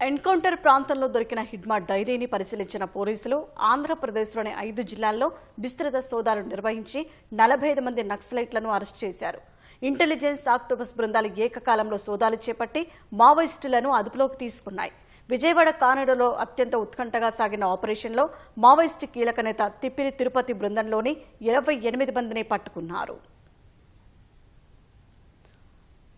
Encounter ప్రాంతంలో దొరికిన హిడ్మా డైరీని పరిశీలించిన పోలీసులు ఆంధ్రప్రదేశ్లోని 5 జిల్లాల్లో విస్తృత సోదాలు నిర్వహించి 45 మంది నక్సలైట్లను అరెస్ట్ చేశారు. ఇంటెలిజెన్స్ ఆక్టోపస్ బృందాలు ఏకకాలంలో సోదాలు చేపట్టి మావోయిస్టులను అదుపులోకి తీసుకున్నాయి. విజయవాడ కానడలో అత్యంత ఉత్కంఠగా సాగిన ఆపరేషన్లో మావోయిస్టు కీలక నేత తిప్పిరి తిరుపతి బృందంలోని 28 మందిని పట్టుకున్నారు.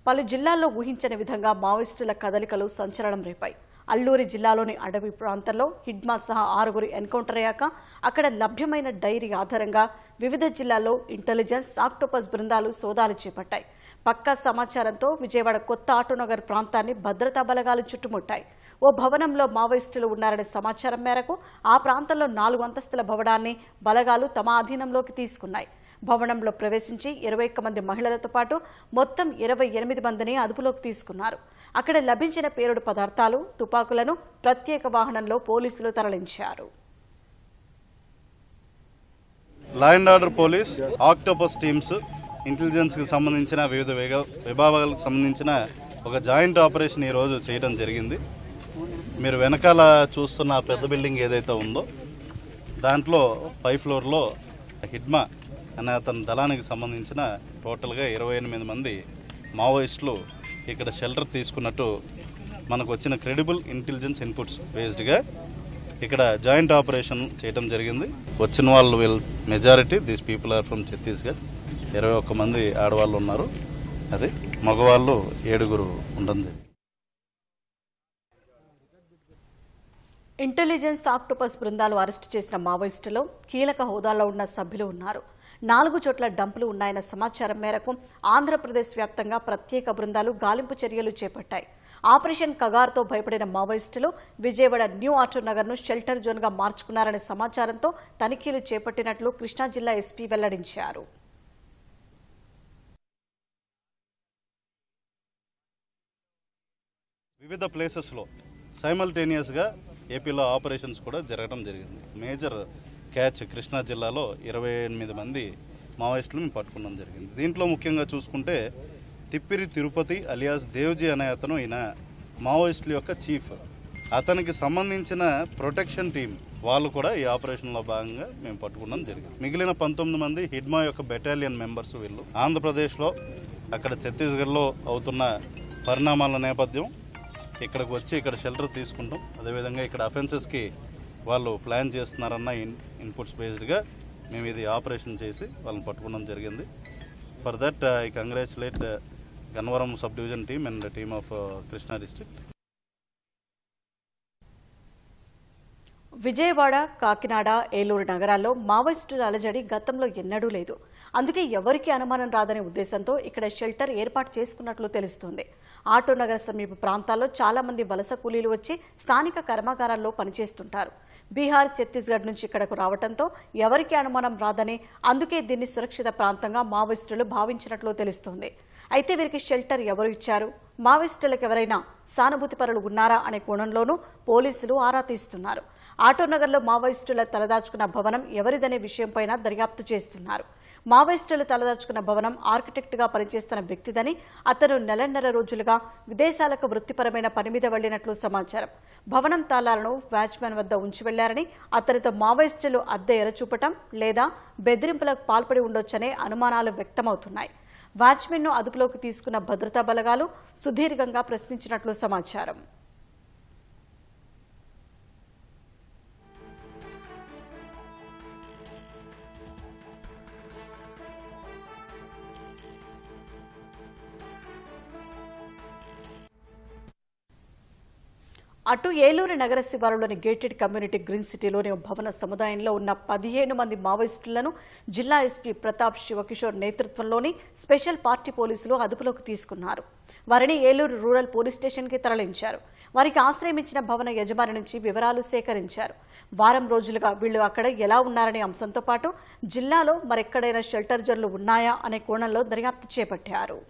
పలు జిల్లాల్లో ఊహించని విధంగా మావోయిస్టుల కదలికలు సంచలనం రేపాయి. అల్లూరి జిల్లాలోని అడవి ప్రాంతంలో హిడ్మా సహా 6 ఎన్కౌంటర్ అయ్యాక అక్కడ లభ్యమైన డైరీ ఆధారంగా వివిధ జిల్లాల్లో ఇంటెలిజెన్స్ ఆక్టోపస్ బృందాలు సోదాలు చేపట్టాయి. పక్కా సమాచారంతో విజయవాడ కొత్త ఆటోనగర్ ప్రాంతాన్ని భద్రతా బలగాలు చుట్టుముట్టాయి. ఓ భవనంలో మావోయిస్టులు ఉన్నారనే సమాచారం మేరకు ఆ ప్రాంతంలో 4 అంతస్తుల భవనాన్ని బలగాలు తమ అధీనంలోకి తీసుకున్నాయి. భవనంలో ప్రవేశించి 21 మంది మహిళలతో పాటు మొత్తం 28 మందిని అదుపులోకి తీసుకున్నారు. అక్కడ లభించిన పేలుడు పదార్థాలు, తుపాకులను ప్రత్యేక వాహనంలో పోలీసులు తరలించారు. Law and order police, octopus teams, intelligence కి సంబంధించిన వివిధ విభాగాలకు సంబంధించిన ఒక జాయింట్ ఆపరేషన్ ఈ రోజు చేయడం జరిగింది. మీరు వెనకాల చూస్తున్న పెద్ద బిల్డింగ్ ఏదైతే ఉందో దాంట్లో 5th ఫ్లోర్లో హిడ్మా అనే అతని దళానికి సంబంధించిన టోటల్గా 28 మంది మావోయిస్టులు ఇక్కడ షెల్టర్ తీసుకున్నట్టు మనకు వచ్చిన క్రెడిబుల్ ఇంటెలిజెన్స్ ఇన్పుట్స్ బేస్డ్గా ఇక్కడ జాయింట్ ఆపరేషన్ చేయడం జరిగింది. వచ్చిన వాళ్ళు majority these people are from Chhattisgarh. 21 మంది ఆడవాళ్ళు ఉన్నారు, అదే మగవాళ్ళు 7 ఉండడం జరిగింది. ఇంటెలిజెన్స్ ఆక్టోపస్ బృందాలు అరెస్టు చేసిన మావోయిస్టులో కీలక హోదాలో ఉన్న సభ్యులు ఉన్నారు. 4 చోట్ల డంపులు ఉన్నాయన్న సమాచారం మేరకు ఆంధ్రప్రదేశ్ వ్యాప్తంగా ప్రత్యేక బృందాలు గాలింపు చర్యలు చేపట్టాయి. ఆపరేషన్ కగార్తో భయపడిన మావోయిస్టులు విజయవాడ న్యూ ఆటోనగర్ను షెల్టర్ జోన్గా మార్చుకున్నారనే సమాచారంతో తనిఖీలు చేపట్టినట్లు కృష్ణా జిల్లా ఎస్పీ వెల్లడించారు. వివిధ ప్లేసెస్లో సైమల్టేనియస్గా ఏపీలో ఆపరేషన్స్ కూడా జరగడం జరిగింది. మేజర్ క్యాచ్ కృష్ణా జిల్లాలో 28 మంది మావోయిస్టులను పట్టుకోవడం జరిగింది. దీంట్లో ముఖ్యంగా చూసుకుంటే తిప్పిరి తిరుపతి అలియాస్ దేవ్జీ అనే అతను ఈయన మావోయిస్టుల యొక్క చీఫ్. అతనికి సంబంధించిన ప్రొటెక్షన్ టీం వాళ్ళు కూడా ఈ ఆపరేషన్లో భాగంగా మేము పట్టుకోవడం జరిగింది. మిగిలిన 19 మంది హిడ్మా యొక్క బెటాలియన్ మెంబర్స్. వీళ్ళు ఆంధ్రప్రదేశ్లో అక్కడ ఛత్తీస్గఢ్లో అవుతున్న పరిణామాల నేపథ్యం ఇక్కడికి వచ్చి ఇక్కడ షెల్టర్ తీసుకుంటాం. అదేవిధంగా ఇక్కడ అఫెన్సెస్కి వాళ్ళు ప్లాన్ చేస్తున్నారన్న ఇన్పుట్స్ బేస్డ్గా మేము ఇది ఆపరేషన్ చేసి వాళ్ళని పట్టుకోవడం జరిగింది. For that I congratulate Gannavaram sub division team and team of Krishna district. Vijayawada, Kakinada, Eluru నగరాల్లో మావోయిస్టుల అలజడి గతంలో ఎన్నడూ లేదు. అందుకే ఎవరికీ అనుమానం రాదనే ఉద్దేశంతో ఇక్కడ షెల్టర్ ఏర్పాటు చేసుకున్నట్లు తెలుస్తోంది. ఆటోనగర్ సమీప ప్రాంతాల్లో చాలా మంది వలస కూలీలు వచ్చి స్థానిక కర్మాగారాల్లో పనిచేస్తుంటారు. బీహార్, ఛత్తీస్గఢ్ నుంచి ఇక్కడకు రావడంతో ఎవరికీ అనుమానం రాదని, అందుకే దీన్ని సురక్షిత ప్రాంతంగా మావోయిస్టులు భావించినట్లు తెలుస్తోంది. అయితే వీరికి షెల్టర్ ఎవరు ఇచ్చారు, మావోయిస్టులకు ఎవరైనా సానుభూతి పరులు ఉన్నారా అనే కోణంలోనూ పోలీసులు ఆరా తీస్తున్నారు. ఆటోనగర్లో మావోయిస్టుల తలదాచుకున్న భవనం ఎవరిదనే విషయంపైన దర్యాప్తు చేస్తున్నారు. మావోయిస్టులు తలదాచుకున్న భవనం ఆర్కిటెక్ట్గా పనిచేస్తున్న వ్యక్తిదని, అతను నెలన్నర రోజులుగా విదేశాలకు వృత్తిపరమైన పని మీద వెళ్లినట్లు సమాచారం. భవనం తాళాలను వాచ్మెన్ వద్ద ఉంచి వెళ్లారని, అతనితో మావోయిస్టులు అద్దె ఎరచూపటం లేదా బెదిరింపులకు పాల్పడి ఉండొచ్చనే అనుమానాలు వ్యక్తమవుతున్నాయి. వాచ్మెన్ను అదుపులోకి తీసుకున్న భద్రతా బలగాలు సుదీర్ఘంగా ప్రశ్నించినట్లు సమాచారం. అటు ఏలూరు నగర శివారులోని గేటెడ్ కమ్యూనిటీ గ్రీన్ సిటీలోని భవన సముదాయంలో ఉన్న 15 మంది మావోయిస్టులను జిల్లా ఎస్పీ ప్రతాప్ శివకిషోర్ నేతృత్వంలోని స్పెషల్ పార్టీ పోలీసులు అదుపులోకి తీసుకున్నారు. వారిని ఏలూరు రూరల్ పోలీస్ స్టేషన్కి తరలించారు. వారికి ఆశ్రయం ఇచ్చిన భవన యజమాని నుంచి వివరాలు సేకరించారు. వారం రోజులుగా వీళ్లు అక్కడ ఎలా ఉన్నారనే అంశంతో పాటు జిల్లాలో మరెక్కడైనా షెల్టర్ జోన్లు ఉన్నాయా అనే కోణంలో దర్యాప్తు చేపట్టారు.